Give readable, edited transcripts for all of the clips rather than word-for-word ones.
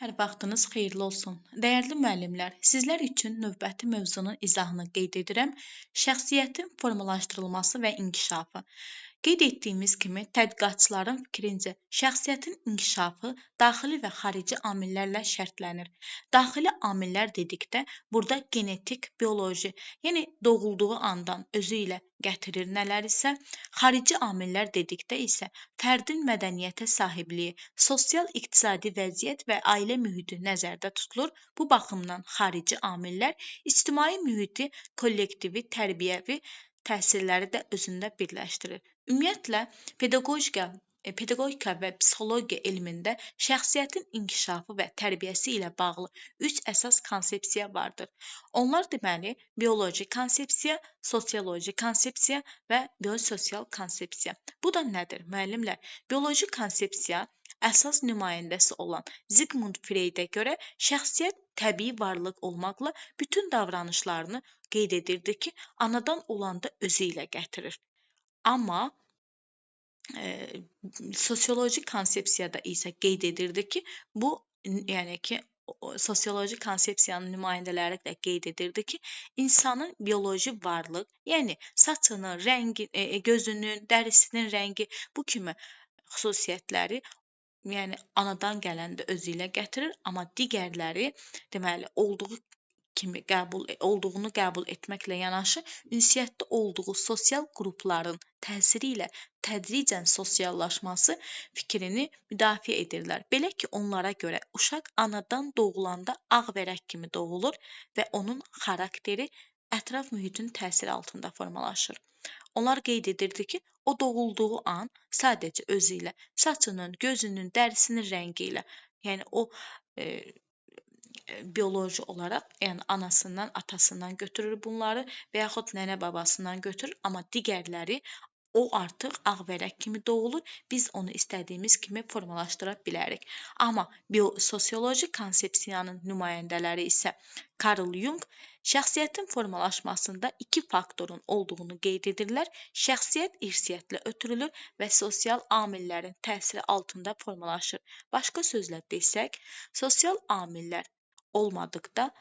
Hər vaxtınız xeyirli olsun. Dəyərli müəllimlər, sizlər üçün növbəti mövzunun izahını qeyd edirəm. Şəxsiyyətin formalaşdırılması və inkişafı. Qeyd etdiyimiz kimi, tədqiqatçıların fikrincə, şəxsiyyətin inkişafı daxili və xarici amillərlə şərtlənir. Daxili amillər dedikdə, burada genetik, bioloji, yəni doğulduğu andan özü ilə gətirir nələr isə, xarici amillər dedikdə isə fərdin mədəniyyətə sahibliyi, sosial-iqtisadi vəziyyət və ailə mühiti nəzərdə tutulur. Bu baxımdan xarici amillər ictimai mühiti, kollektivi, tərbiyəvi təsirləri də özündə birləşdirir. Ümumiyyətlə, pedaqogika və psixologiya elmində şəxsiyyətin inkişafı və tərbiyəsi ilə bağlı üç əsas konsepsiya vardır. Onlar deməli, bioloji konsepsiya, sosioloji konsepsiya və biososial konsepsiya. Bu da nədir, müəllimlər? Bioloji konsepsiya əsas nümayəndəsi olan Zigmund Freydə görə şəxsiyyət təbii varlıq olmaqla bütün davranışlarını qeyd edirdi ki, anadan olanda özü ilə gətirir. Amma sosioloji konsepsiyada isə qeyd edirdi ki, bu yəni ki, sosioloji konsepsiyanın nümayəndələri də qeyd edirdi ki, insanın bioloji varlıq, yəni saçının rəngi, gözünün, dərisinin rəngi bu kimi xüsusiyyətləri yəni anadan gələndə özü ilə gətirir, amma digərləri deməli olduğunu qəbul etməklə yanaşı ünsiyyətdə olduğu sosial qrupların təsiri ilə tədricən sosiallaşması fikrini müdafiə edirlər. Belə ki, onlara görə uşaq anadan doğulanda ağ vərəq kimi doğulur və onun xarakteri ətraf mühitin təsiri altında formalaşır. Onlar qeyd edirdi ki, o doğulduğu an sadəcə özü ilə, saçının, gözünün, dərisinin rəngi ilə, yəni o bioloji olaraq, yəni anasından, atasından götürür bunları və yaxud nənə-babasından götürür, amma digərləri o artıq ağ vərəq kimi doğulur, biz onu istədiyimiz kimi formalaşdıra bilərik. Amma sosioloji konsepsiyanın nümayəndələri isə Karl Jung şəxsiyyətin formalaşmasında iki faktorun olduğunu qeyd edirlər. Şəxsiyyət irsiyyətlə ötürülür və sosial amillərin təsiri altında formalaşır. Başqa sözlə desək, sosial amillər olmadıqda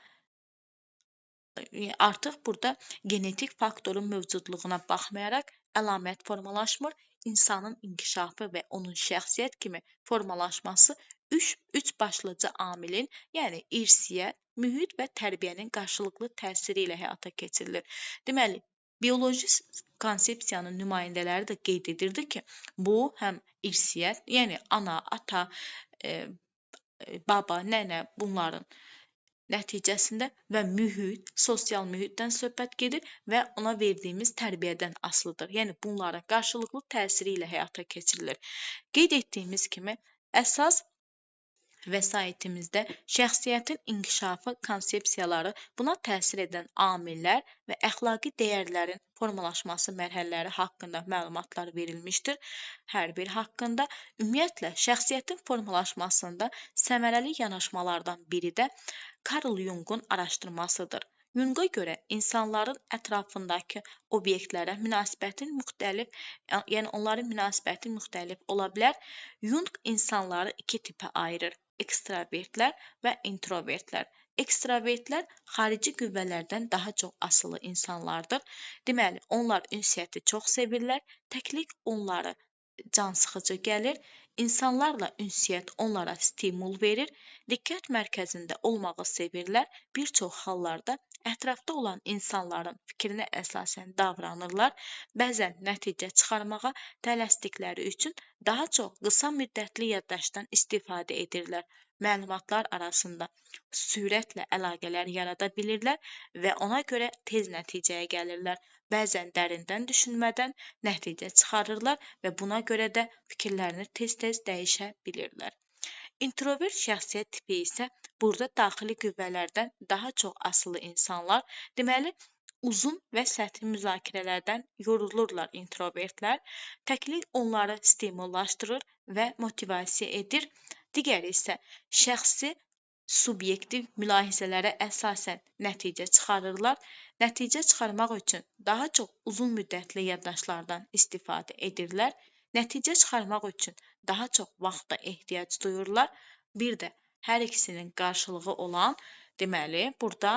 artıq burada genetik faktorun mövcudluğuna baxmayaraq əlamət formalaşmır. İnsanın inkişafı və onun şəxsiyyət kimi formalaşması üç başlıca amilin, yəni irsiyyət, mühit və tərbiyənin qarşılıqlı təsiri ilə həyata keçirilir. Deməli, bioloji konsepsiyanın nümayəndələri də qeyd edirdi ki, bu həm irsiyyət, yəni ana, ata, baba, nənə bunların nəticəsində və mühit, sosial mühitdən söhbət gedir və ona verdiyimiz tərbiyədən asılıdır. Yəni, bunların qarşılıqlı təsiri ilə həyata keçirilir. Qeyd etdiyimiz kimi, əsas vəsaitimizdə şəxsiyyətin inkişafı konsepsiyaları, buna təsir edən amillər və əxlaqi dəyərlərin formalaşması mərhələləri haqqında məlumatlar verilmişdir. Hər bir haqqında ümumiyyətlə şəxsiyyətin formalaşmasında səmərəli yanaşmalardan biri də Karl Jung'un araşdırmasıdır. Jung'a görə insanların ətrafındakı obyektlərə münasibətin müxtəlif, yəni onların münasibəti müxtəlif ola bilər. Jung insanları iki tipə ayırır: ekstravertlər və introvertlər. Ekstravertlər xarici qüvvələrdən daha çox asılı insanlardır. Deməli, onlar ünsiyyəti çox sevirlər, təklik onları cansıxıcı gəlir, insanlarla ünsiyyət onlara stimul verir, diqqət mərkəzində olmağı sevirlər, bir çox hallarda ətrafda olan insanların fikrinə əsasən davranırlar, bəzən nəticə çıxarmağa tələsdikləri üçün daha çox qısa müddətli yaddaşdan istifadə edirlər. Məlumatlar arasında sürətlə əlaqələr yarada bilirlər və ona görə tez nəticəyə gəlirlər. Bəzən dərindən düşünmədən nəticə çıxarırlar və buna görə də fikirlərini tez-tez dəyişə bilirlər. İntrovert şəxsiyyət tipi isə burada daxili qüvvələrdən daha çox asılı insanlar, deməli, uzun və səthi müzakirələrdən yorulurlar introvertlər, təklik onları stimullaşdırır və motivasiya edir. Digəri isə şəxsi subyektiv mülahizələrə əsasən nəticə çıxarırlar. Nəticə çıxarmaq üçün daha çox uzun müddətli yaddaşlardan istifadə edirlər. Nəticə çıxarmaq üçün daha çox vaxta ehtiyac duyurlar. Bir də hər ikisinin qarşılığı olan, deməli, burada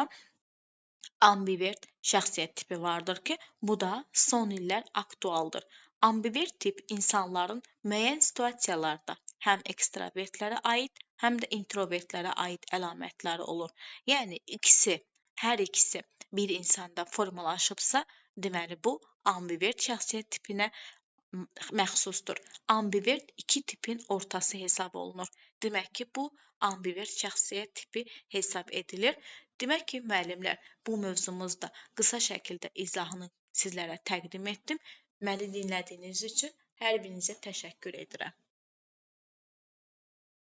ambivert şəxsiyyət tipi vardır ki, bu da son illər aktualdır. Ambivert tip insanların müəyyən situasiyalarda həm ekstravertlərə aid, həm də introvertlərə aid əlamətləri olur. Yəni hər ikisi bir insanda formalaşıbsa, deməli bu ambivert şəxsiyyət tipinə məxsusdur. Ambivert iki tipin ortası hesab olunur. Demək ki, bu ambivert şəxsiyyət tipi hesab edilir. Demək ki, müəllimlər, bu mövzumuzda qısa şəkildə izahını sizlərə təqdim etdim. Məni dinlədiyiniz üçün hər birinizə təşəkkür edirəm.